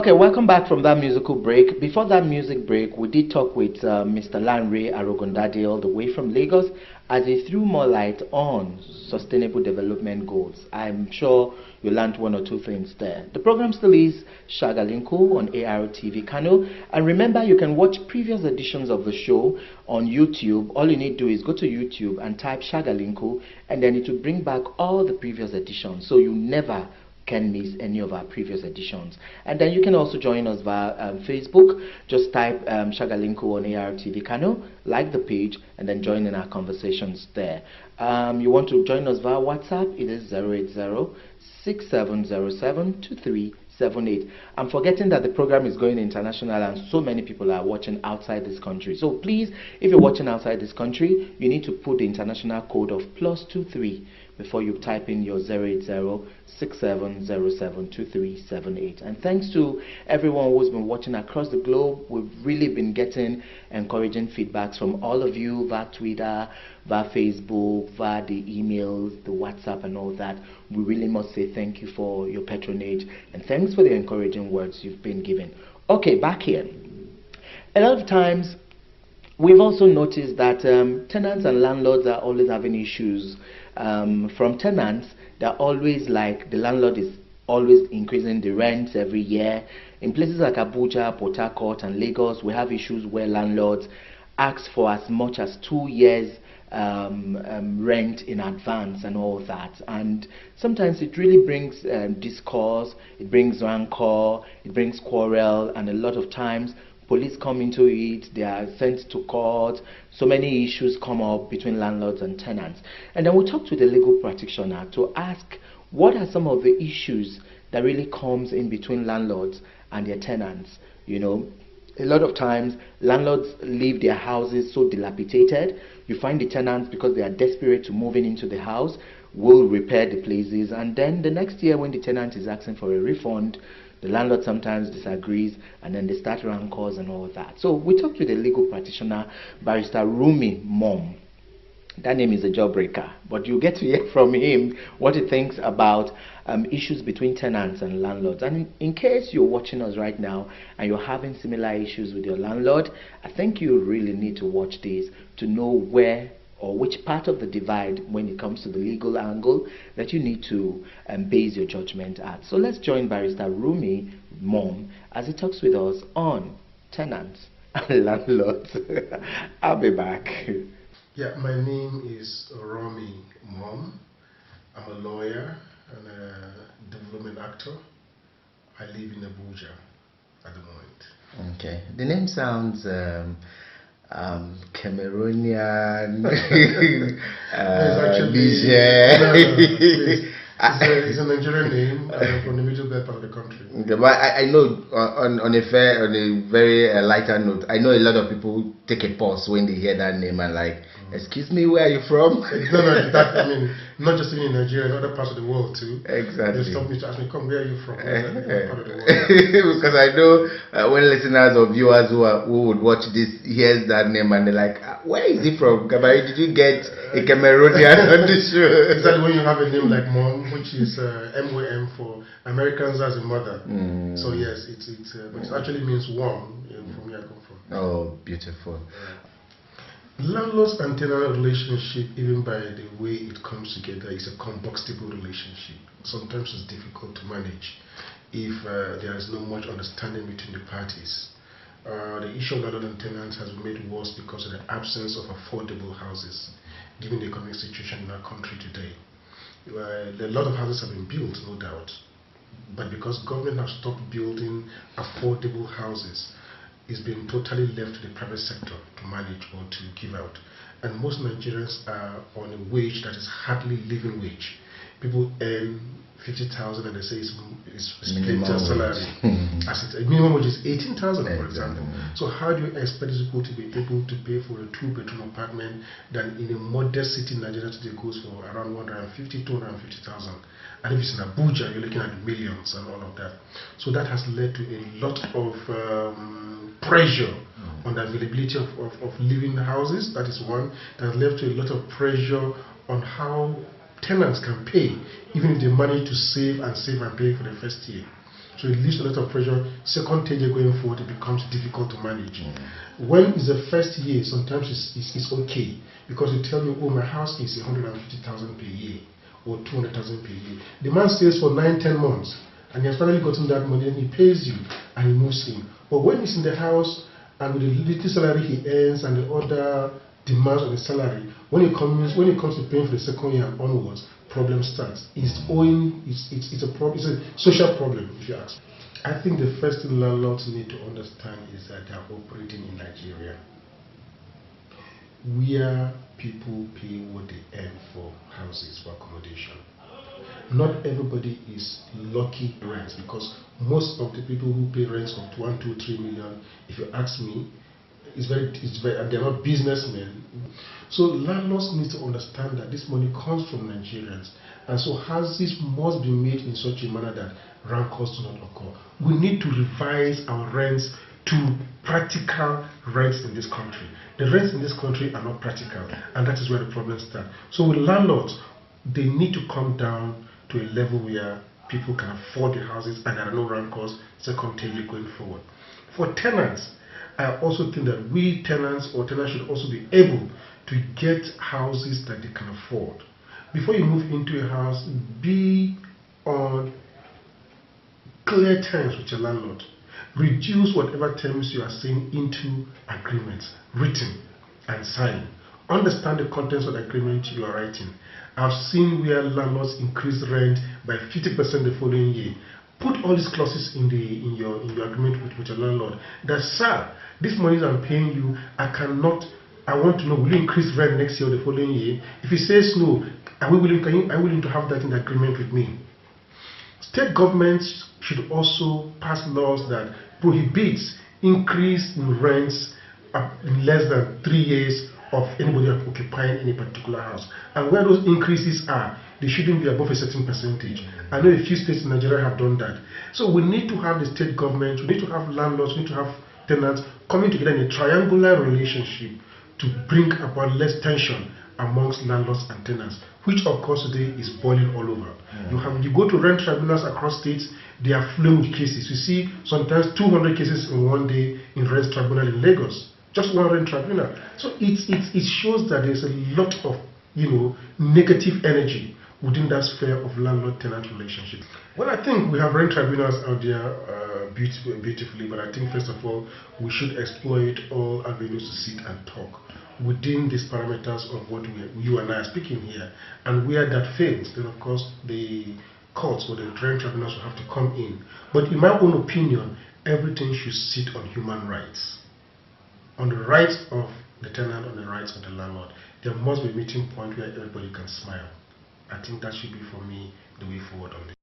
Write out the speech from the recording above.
Okay, welcome back from that musical break. Before that music break, we did talk with Mr. Lanre Arogondade all the way from Lagos as he threw more light on sustainable development goals. I'm sure you learned one or two things there. The program still is Shagalinku on ARTV Kano. And remember, you can watch previous editions of the show on YouTube. All you need to do is go to YouTube and type Shagalinku, and then it will bring back all the previous editions. So you never can miss any of our previous editions. And then you can also join us via Facebook. Just type Shagalinku on ARTV Kano, like the page, and then join in our conversations there. You want to join us via WhatsApp? It is 080-6707-2378. I'm forgetting that the program is going international and so many people are watching outside this country. So please, if you're watching outside this country, you need to put the international code of +23 before you type in your 080-6707-2378. And thanks to everyone who's been watching across the globe. We've really been getting encouraging feedbacks from all of you via Twitter, via Facebook, via the emails, the WhatsApp and all that. We really must say thank you for your patronage and thanks for the encouraging words you've been given. Okay, back here. A lot of times we've also noticed that tenants and landlords are always having issues. From tenants, they're always like, the landlord is always increasing the rents every year. In places like Abuja, Port Harcourt and Lagos, we have issues where landlords ask for as much as 2 years rent in advance and all that, and sometimes it really brings discourse, it brings rancor, it brings quarrel, and a lot of times police come into it, they are sent to court, so many issues come up between landlords and tenants. And then we talked to the legal practitioner to ask what are some of the issues that really comes in between landlords and their tenants. You know, a lot of times landlords leave their houses so dilapidated. You find the tenants, because they are desperate to move into the house, will repair the places, and then the next year when the tenant is asking for a refund, the landlord sometimes disagrees, and then they start rancors and all that. So we talked with a legal practitioner, Barrister Roomy Mom. That name is a jawbreaker, but you get to hear from him what he thinks about issues between tenants and landlords. And in case you're watching us right now and you're having similar issues with your landlord, I think you really need to watch this to know where or which part of the divide when it comes to the legal angle that you need to base your judgment at. So let's join Barrister Roomy Mom as he talks with us on tenants and landlords. I'll be back. Yeah, my name is Roomy Mom. I'm a lawyer and a development actor. I live in Abuja at the moment. Okay, the name sounds Cameroonian, Niger. It's a Nigerian name from the middle belt part of the country. Okay, but I know on a very lighter note, I know a lot of people take a pause when they hear that name and like, excuse me, where are you from? No, that, I mean, not just in Nigeria, in other parts of the world too. Exactly. They stop me to ask me, come, where are you from? Part of the world. Because I know when listeners or viewers who would watch this hears that name and they're like, where is he from? Kabari, did you get a Cameroonian on the show? Exactly, when you have a name like Mom, which is MOM for Americans as a mother. So yes, but it actually means warm from where I come from. Oh, beautiful. Landlords and tenant relationship, even by the way it comes together, is a combustible relationship. Sometimes it's difficult to manage if there is no much understanding between the parties. The issue of landlord and tenants has been made worse because of the absence of affordable houses, given the economic situation in our country today. A lot of houses have been built, no doubt, but because government has stopped building affordable houses, it's been totally left to the private sector to manage or to give out. And most Nigerians are on a wage that is hardly living wage. People earn 50,000 and they say it's split their salary. As a minimum wage is 18,000, for example. So how do you expect these people to be able to pay for a 2-bedroom apartment that in a modest city in Nigeria today goes for around 150,000 to 250,000? And if it's in Abuja, you're looking at millions and all of that. So that has led to a lot of pressure on the availability of living houses. That is one. That has led to a lot of pressure on how tenants can pay, even if they manage to save and pay for the first year. So it leaves a lot of pressure. Second year going forward, it becomes difficult to manage. When it's the first year, sometimes it's okay, because you tell me, oh, my house is 150,000 per year or 200,000 per year. The man stays for 9-10 months and he has finally gotten that money and he pays you and he moves in. But when he's in the house and with the little salary he earns and the other demands on the salary, when it comes to paying for the second year and onwards, problem starts. It's a social problem, if you ask. I think the first thing landlords need to understand is that they are operating in Nigeria, where people pay what they earn for houses, for accommodation. Not everybody is lucky rents, because most of the people who pay rents of 1, 2, 3 million, if you ask me, they're not businessmen. So landlords need to understand that this money comes from Nigerians, and so houses must be made in such a manner that rancors do not occur. We need to revise our rents to practical rents in this country. The rents in this country are not practical, and that is where the problems start. So with landlords, they need to come down to a level where people can afford the houses and there are no rancors secondarily going forward. For tenants, I also think that we tenants should also be able to get houses that they can afford. Before you move into a house, be on clear terms with your landlord. Reduce whatever terms you are saying into agreements, written and signed. Understand the contents of the agreement you are writing. I've seen where landlords increase rent by 50% the following year. Put all these clauses in your agreement with your landlord. That, sir, this money I'm paying you, I want to know, will you increase rent next year or the following year? If he says no, are you willing to have that in the agreement with me? State governments should also pass laws that prohibits increase in rents in less than 3 years of anybody occupying any particular house. And where those increases are, they shouldn't be above a certain percentage. I know a few states in Nigeria have done that. So we need to have the state government, we need to have landlords, we need to have tenants coming together in a triangular relationship to bring about less tension amongst landlords and tenants, which of course today is boiling all over. You go to rent tribunals across states, they are flowing with cases. You see sometimes 200 cases in one day in rent tribunal in Lagos. Just one rent tribunal. So it shows that there's a lot of negative energy within that sphere of landlord-tenant relationship. Well, I think we have rent tribunals out there beautifully, but I think first of all we should exploit all avenues to sit and talk within these parameters of what you and I are speaking here. And where that fails, then of course the courts or the rent tribunals will have to come in. But in my own opinion, everything should sit on human rights. On the rights of the tenant, on the rights of the landlord. There must be a meeting point where everybody can smile. I think that should be, for me, the way forward on this.